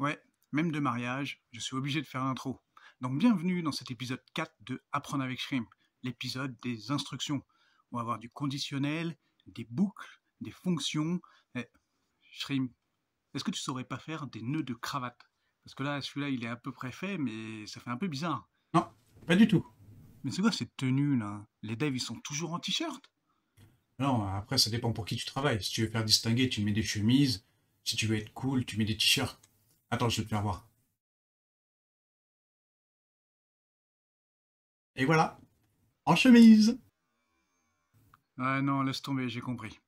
Ouais, même de mariage, je suis obligé de faire l'intro. Donc bienvenue dans cet épisode 4 de Apprendre avec Shrimp, l'épisode des instructions. On va avoir du conditionnel, des boucles, des fonctions. Shrimp, est-ce que tu saurais pas faire des nœuds de cravate? Parce que là, celui-là, il est à peu près fait, mais ça fait un peu bizarre. Non, pas du tout. Mais c'est quoi cette tenue là? Les devs, ils sont toujours en t-shirt? Non, après, ça dépend pour qui tu travailles. Si tu veux faire distinguer, tu mets des chemises. Si tu veux être cool, tu mets des t-shirts. Attends, je vais te faire voir. Et voilà, en chemise. Ah non, laisse tomber, j'ai compris.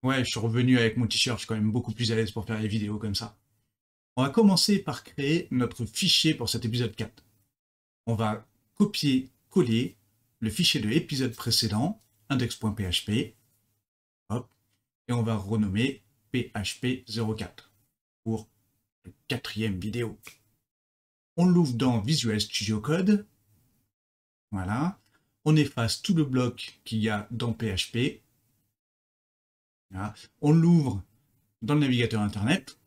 Ouais, je suis revenu avec mon t-shirt, je suis quand même beaucoup plus à l'aise pour faire les vidéos comme ça. On va commencer par créer notre fichier pour cet épisode 4. On va copier-coller le fichier de l'épisode précédent, index.php, hop, et on va renommer php04 pour la 4e vidéo. On l'ouvre dans Visual Studio Code, voilà. On efface tout le bloc qu'il y a dans PHP. Voilà. On l'ouvre dans le navigateur internet,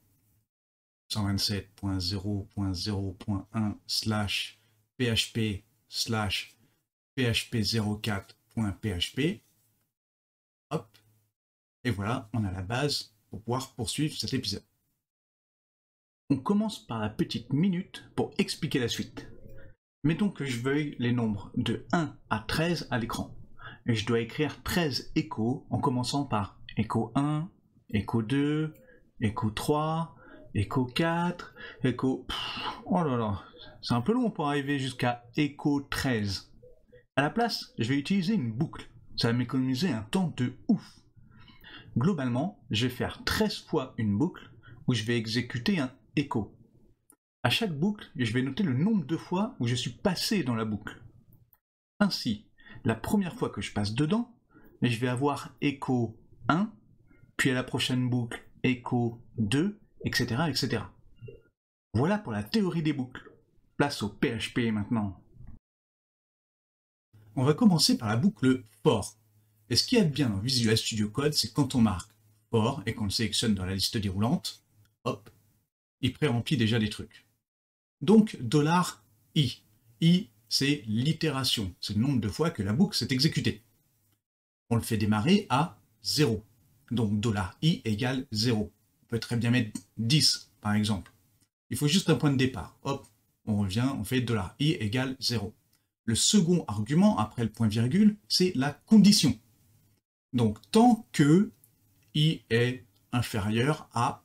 127.0.0.1/php/php04.php. Hop. Et voilà, on a la base pour pouvoir poursuivre cet épisode. On commence par la petite minute pour expliquer la suite. Mettons que je veuille les nombres de 1 à 13 à l'écran. Et je dois écrire 13 échos en commençant par écho 1, écho 2, écho 3, écho 4, écho... Oh là là, c'est un peu long pour arriver jusqu'à écho 13. À la place, je vais utiliser une boucle. Ça va m'économiser un temps de ouf. Globalement, je vais faire 13 fois une boucle où je vais exécuter un écho. À chaque boucle, je vais noter le nombre de fois où je suis passé dans la boucle. Ainsi, la première fois que je passe dedans, je vais avoir écho 1, puis à la prochaine boucle, écho 2, etc., etc. Voilà pour la théorie des boucles. Place au PHP maintenant. On va commencer par la boucle for. Et ce qu'il y a de bien dans Visual Studio Code, c'est quand on marque for et qu'on le sélectionne dans la liste déroulante, hop, il pré-remplit déjà des trucs. Donc, $i. I, c'est l'itération, c'est le nombre de fois que la boucle s'est exécutée. On le fait démarrer à 0. Donc, $i égale 0. On peut très bien mettre 10, par exemple. Il faut juste un point de départ. Hop, on revient, on fait $i égale 0. Le second argument, après le point virgule, c'est la condition. Donc, tant que i est inférieur à...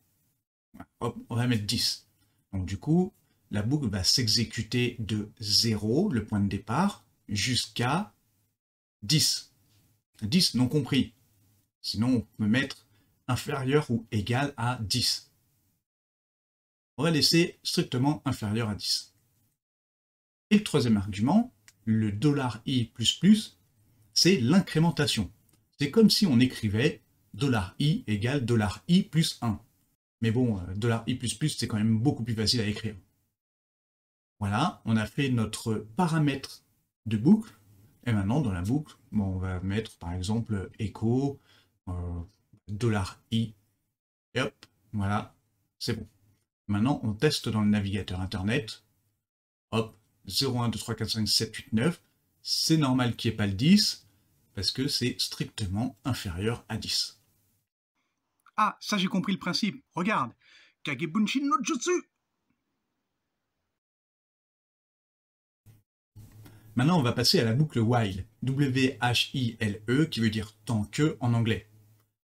Hop, on va mettre 10. Donc, du coup, la boucle va s'exécuter de 0, le point de départ, jusqu'à 10. 10 non compris. Sinon, on peut mettre inférieur ou égal à 10. On va laisser strictement inférieur à 10. Et le troisième argument, le $i++, c'est l'incrémentation. C'est comme si on écrivait $i égale $i plus 1. Mais bon, $i++, c'est quand même beaucoup plus facile à écrire. Voilà, on a fait notre paramètre de boucle. Et maintenant, dans la boucle, bon, on va mettre par exemple echo $i. Et hop, voilà, c'est bon. Maintenant, on teste dans le navigateur internet. Hop, 0, 1, 2, 3, 4, 5, 6, 7, 8, 9. C'est normal qu'il n'y ait pas le 10, parce que c'est strictement inférieur à 10. Ah, ça j'ai compris le principe. Regarde. Kagebunshin no Jutsu. Maintenant, on va passer à la boucle while, W-H-I-L-E, qui veut dire tant que en anglais.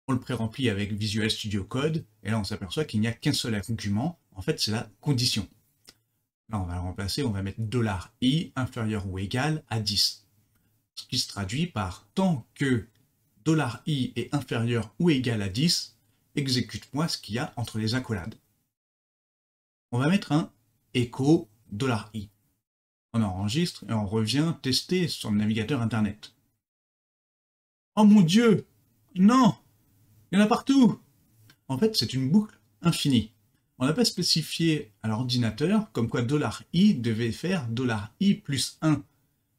On le pré-remplit avec Visual Studio Code, et là on s'aperçoit qu'il n'y a qu'un seul argument, en fait c'est la condition. Là on va le remplacer, on va mettre $i inférieur ou égal à 10. Ce qui se traduit par tant que $i est inférieur ou égal à 10, exécute-moi ce qu'il y a entre les accolades. On va mettre un echo $i. On enregistre et on revient tester sur le navigateur internet. Oh mon Dieu! Non! Il y en a partout! En fait, c'est une boucle infinie. On n'a pas spécifié à l'ordinateur comme quoi $i devait faire $i plus 1.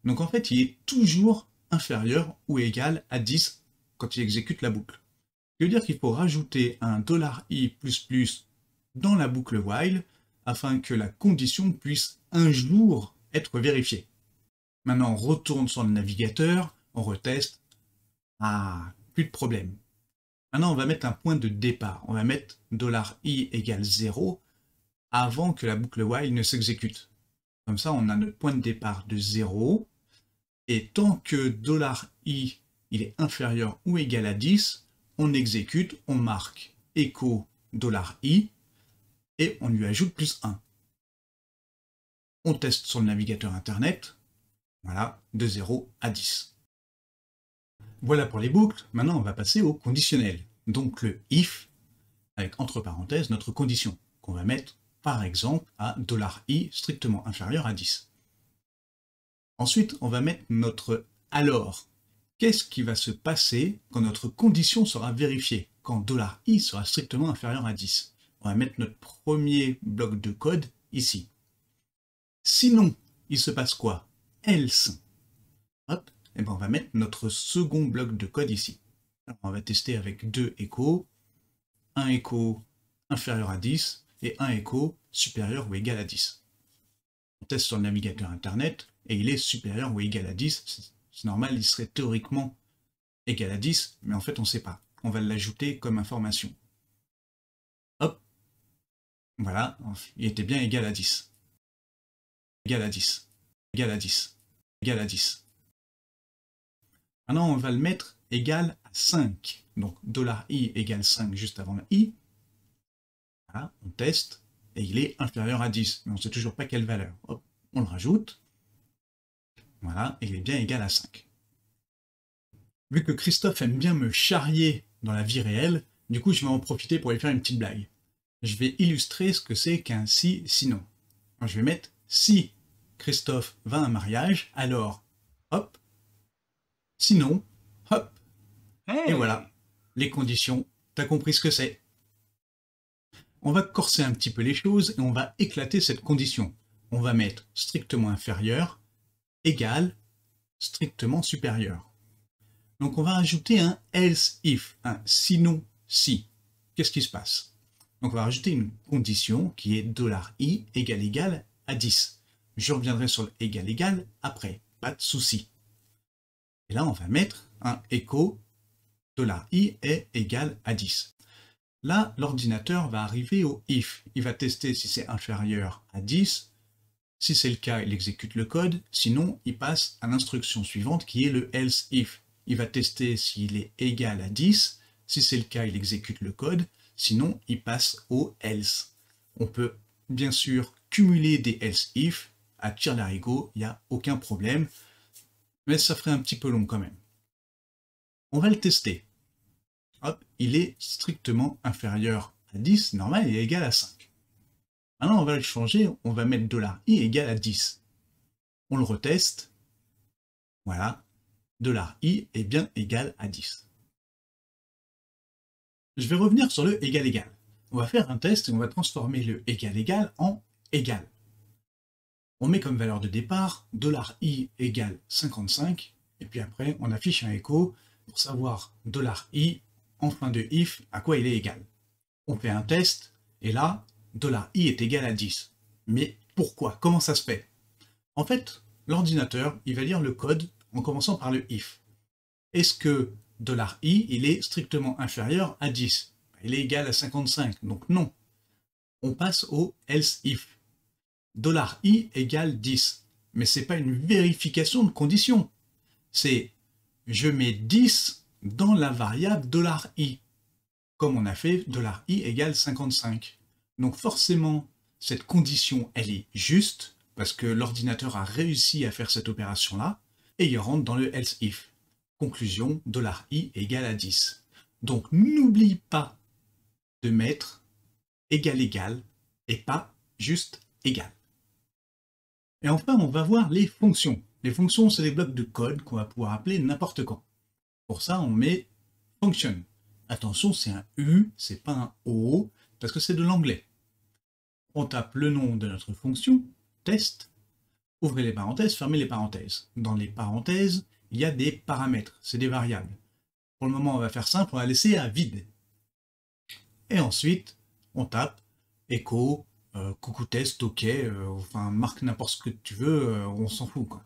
Donc en fait, il est toujours inférieur ou égal à 10 quand il exécute la boucle. Ce qui veut dire qu'il faut rajouter un $i++ dans la boucle while afin que la condition puisse un jour être vérifiée. Maintenant, on retourne sur le navigateur, on reteste. Ah, plus de problème. Maintenant, on va mettre un point de départ. On va mettre $i égale 0 avant que la boucle while ne s'exécute. Comme ça, on a notre point de départ de 0. Et tant que $i il est inférieur ou égal à 10, on exécute, on marque echo $i et on lui ajoute plus 1. On teste sur le navigateur internet. Voilà, de 0 à 10. Voilà pour les boucles. Maintenant, on va passer au conditionnel. Donc le if, avec entre parenthèses notre condition, qu'on va mettre par exemple à $i strictement inférieur à 10. Ensuite, on va mettre notre alors. Qu'est-ce qui va se passer quand notre condition sera vérifiée, quand $i sera strictement inférieur à 10? On va mettre notre premier bloc de code ici. Sinon, il se passe quoi? Else. Hop, et ben on va mettre notre second bloc de code ici. Alors, on va tester avec deux échos, un écho inférieur à 10 et un écho supérieur ou égal à 10. On teste sur le navigateur internet et il est supérieur ou égal à 10. C'est normal, il serait théoriquement égal à 10, mais en fait on ne sait pas. On va l'ajouter comme information. Hop, voilà, il était bien égal à 10. Égal à 10, égal à 10, égal à 10. Maintenant, on va le mettre égal à 5. Donc, $i égale 5 juste avant le i. Voilà, on teste, et il est inférieur à 10. Mais on ne sait toujours pas quelle valeur. Hop, on le rajoute. Voilà, et il est bien égal à 5. Vu que Christophe aime bien me charrier dans la vie réelle, du coup, je vais en profiter pour lui faire une petite blague. Je vais illustrer ce que c'est qu'un si, sinon. Alors, je vais mettre si Christophe va à un mariage, alors, hop, sinon, hop, Hey! et voilà, les conditions, t'as compris ce que c'est. On va corser un petit peu les choses et on va éclater cette condition. On va mettre strictement inférieur, égal, strictement supérieur. Donc on va ajouter un else if, un sinon si. Qu'est-ce qui se passe? Donc on va rajouter une condition qui est $i égal à 10. Je reviendrai sur le égal après, pas de souci. Et là on va mettre un echo $i est égal à 10. Là, l'ordinateur va arriver au if. Il va tester si c'est inférieur à 10. Si c'est le cas, il exécute le code. Sinon, il passe à l'instruction suivante qui est le else if. Il va tester s'il est égal à 10. Si c'est le cas, il exécute le code. Sinon, il passe au else. On peut bien sûr cumuler des else if à tire-larigot, il n'y a aucun problème. Mais ça ferait un petit peu long quand même. On va le tester. Hop, il est strictement inférieur à 10, normal, il est égal à 5. Maintenant, on va le changer, on va mettre $i égal à 10. On le reteste. Voilà, $i est bien égal à 10. Je vais revenir sur le égal. On va faire un test et on va transformer le égal en égal. On met comme valeur de départ $i égale 55, et puis après, on affiche un écho pour savoir $i en fin de if à quoi il est égal. On fait un test, et là, $i est égal à 10. Mais pourquoi? Comment ça se fait? En fait, l'ordinateur, il va lire le code en commençant par le if. Est-ce que $i, il est strictement inférieur à 10? Il est égal à 55, donc non. On passe au else if. $i égale 10. Mais ce n'est pas une vérification de condition. C'est je mets 10 dans la variable $i, comme on a fait $i égale 55. Donc forcément, cette condition, elle est juste, parce que l'ordinateur a réussi à faire cette opération-là, et il rentre dans le else if. Conclusion, $i égale à 10. Donc n'oublie pas de mettre égal, et pas juste égal. Et enfin, on va voir les fonctions. Les fonctions, c'est des blocs de code qu'on va pouvoir appeler n'importe quand. Pour ça, on met function. Attention, c'est un U, c'est pas un O, parce que c'est de l'anglais. On tape le nom de notre fonction, test, ouvrez les parenthèses, fermez les parenthèses. Dans les parenthèses, il y a des paramètres, c'est des variables. Pour le moment, on va faire simple, on va laisser un vide. Et ensuite, on tape echo, coucou test, ok, enfin marque n'importe ce que tu veux, on s'en fout quoi.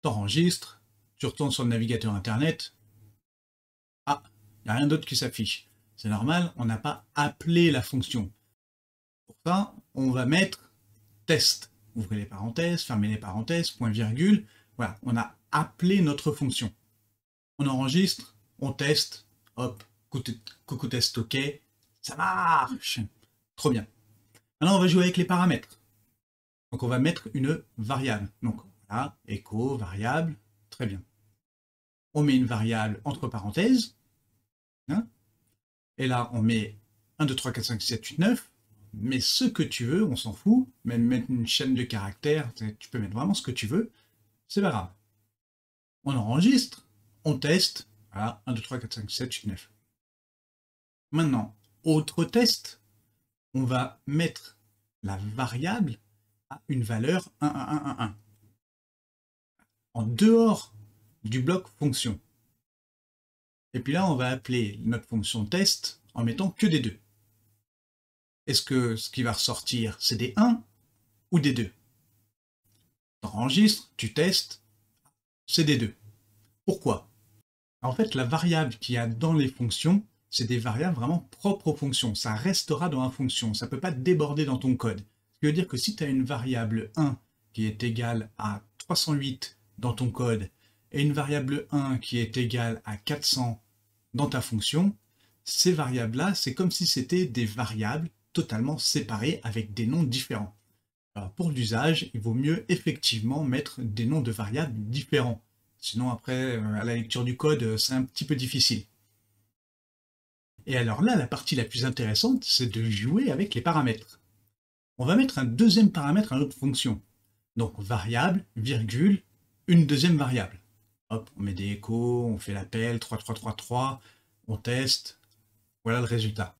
T'enregistres, tu retournes sur le navigateur internet. Ah, il n'y a rien d'autre qui s'affiche. C'est normal, on n'a pas appelé la fonction. Pour ça, on va mettre test. Ouvrez les parenthèses, fermez les parenthèses, point virgule. Voilà, on a appelé notre fonction. On enregistre, on teste, hop, coucou test, ok, ça marche. Trop bien. Maintenant, on va jouer avec les paramètres. Donc, on va mettre une variable. Donc, voilà, echo, variable, très bien. On met une variable entre parenthèses. Hein, et là, on met 1, 2, 3, 4, 5, 6, 7, 8, 9. Mais ce que tu veux, on s'en fout. Même mettre une chaîne de caractères, tu peux mettre vraiment ce que tu veux. C'est pas grave. On enregistre, on teste. Voilà, 1, 2, 3, 4, 5, 6, 7, 8, 9. Maintenant, autre test. On va mettre la variable à une valeur 1, 1, 1, 1, 1. En dehors du bloc fonction. Et puis là, on va appeler notre fonction test en mettant que des 2. Est-ce que ce qui va ressortir, c'est des 1 ou des 2? Tu enregistres, tu testes, c'est des 2. Pourquoi? En fait, la variable qu'il y a dans les fonctions, c'est des variables vraiment propres aux fonctions. Ça restera dans la fonction, ça ne peut pas déborder dans ton code. Ce qui veut dire que si tu as une variable 1 qui est égale à 308 dans ton code, et une variable 1 qui est égale à 400 dans ta fonction, ces variables-là, c'est comme si c'était des variables totalement séparées avec des noms différents. Alors pour l'usage, il vaut mieux effectivement mettre des noms de variables différents. Sinon après, à la lecture du code, c'est un petit peu difficile. Et alors là, la partie la plus intéressante, c'est de jouer avec les paramètres. On va mettre un deuxième paramètre à notre fonction. Donc variable, virgule, une deuxième variable. Hop, on met des échos, on fait l'appel, 3333, on teste, voilà le résultat.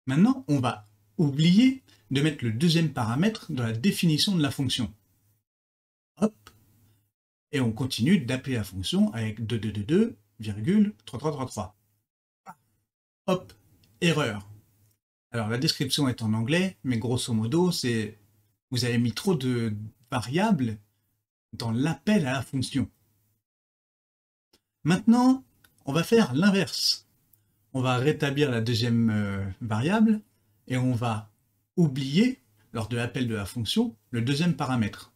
Maintenant, on va oublier de mettre le deuxième paramètre dans la définition de la fonction. Hop, et on continue d'appeler la fonction avec 2222, virgule, 3333. Hop, erreur. Alors la description est en anglais, mais grosso modo, c'est vous avez mis trop de variables dans l'appel à la fonction. Maintenant, on va faire l'inverse. On va rétablir la deuxième variable et on va oublier, lors de l'appel de la fonction, le deuxième paramètre.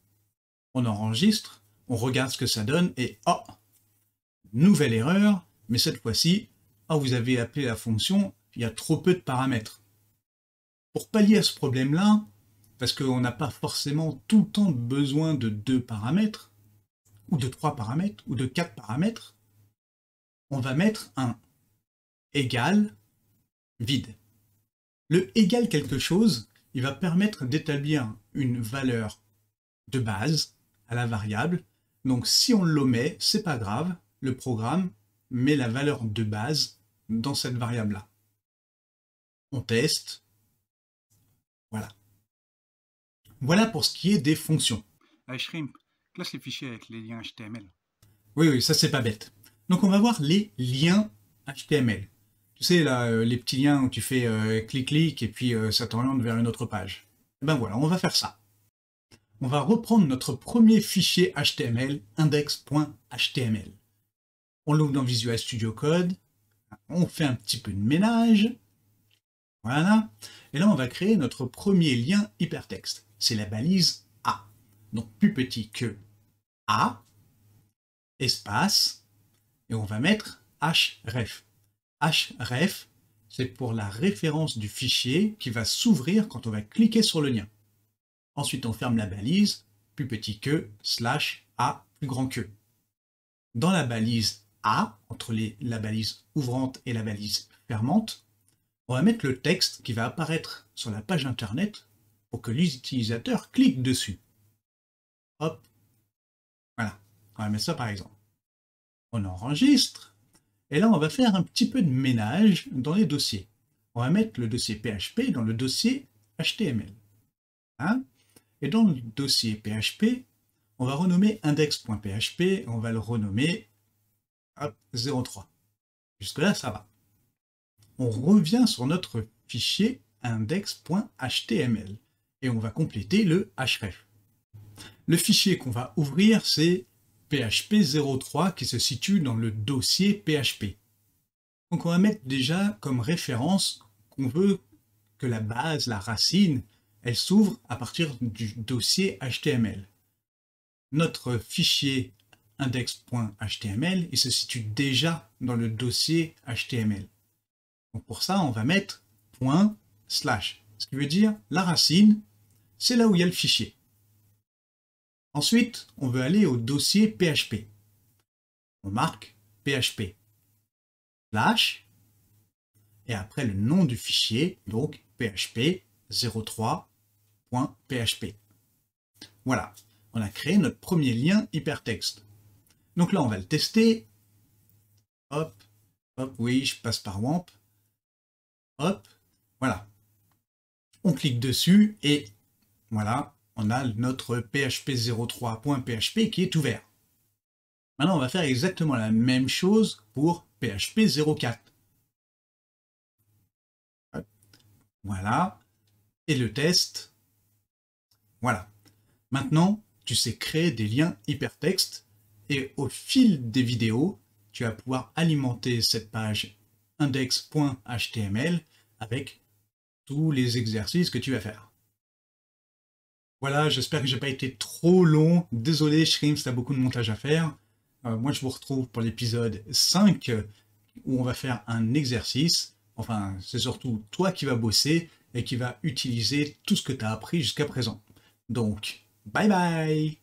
On enregistre, on regarde ce que ça donne et oh, nouvelle erreur, mais cette fois-ci, oh, vous avez appelé la fonction, il y a trop peu de paramètres. Pour pallier à ce problème-là, parce qu'on n'a pas forcément tout le temps besoin de 2 paramètres, ou de 3 paramètres, ou de 4 paramètres, on va mettre un égal vide. Le égal quelque chose, il va permettre d'établir une valeur de base à la variable. Donc si on l'omet, c'est pas grave, le programme met la valeur de base dans cette variable-là. On teste. Voilà. Voilà pour ce qui est des fonctions. Shrimp, classe les fichiers avec les liens HTML. Oui, ça c'est pas bête. Donc on va voir les liens HTML. Tu sais, là, les petits liens où tu fais clic-clic et puis ça t'oriente vers une autre page. Et ben voilà, on va faire ça. On va reprendre notre premier fichier HTML, index.html. On l'ouvre dans Visual Studio Code, on fait un petit peu de ménage, voilà, et là on va créer notre premier lien hypertexte. C'est la balise A. Donc plus petit que A, espace, et on va mettre href. Href, c'est pour la référence du fichier qui va s'ouvrir quand on va cliquer sur le lien. Ensuite, on ferme la balise, plus petit que, /A, plus grand que. Dans la balise A, entre la balise ouvrante et la balise fermante, on va mettre le texte qui va apparaître sur la page internet pour que l'utilisateur clique dessus. Hop, voilà, on va mettre ça par exemple. On enregistre, et là on va faire un petit peu de ménage dans les dossiers. On va mettre le dossier PHP dans le dossier HTML. Hein? Et dans le dossier PHP, on va renommer index.php, on va le renommer hop, 03. Jusque-là, ça va. On revient sur notre fichier index.html et on va compléter le href. Le fichier qu'on va ouvrir, c'est php03 qui se situe dans le dossier PHP. Donc on va mettre déjà comme référence qu'on veut que la base, la racine, elle s'ouvre à partir du dossier HTML. Notre fichier index.html, il se situe déjà dans le dossier HTML. Donc pour ça, on va mettre // ce qui veut dire la racine, c'est là où il y a le fichier. Ensuite, on veut aller au dossier PHP. On marque PHP / et après le nom du fichier, donc php03.php. Voilà, on a créé notre premier lien hypertexte. Donc là, on va le tester. Hop, hop, oui, je passe par WAMP. Hop, voilà. On clique dessus et voilà, on a notre php03.php qui est ouvert. Maintenant, on va faire exactement la même chose pour php04. Voilà. Et le test. Voilà. Maintenant, tu sais créer des liens hypertextes et au fil des vidéos, tu vas pouvoir alimenter cette page index.html avec tous les exercices que tu vas faire. Voilà, j'espère que j'ai pas été trop long. Désolé, Shrimps, t'as beaucoup de montage à faire. Moi, je vous retrouve pour l'épisode 5 où on va faire un exercice. Enfin, c'est surtout toi qui vas bosser et qui va utiliser tout ce que tu as appris jusqu'à présent. Donc, bye bye!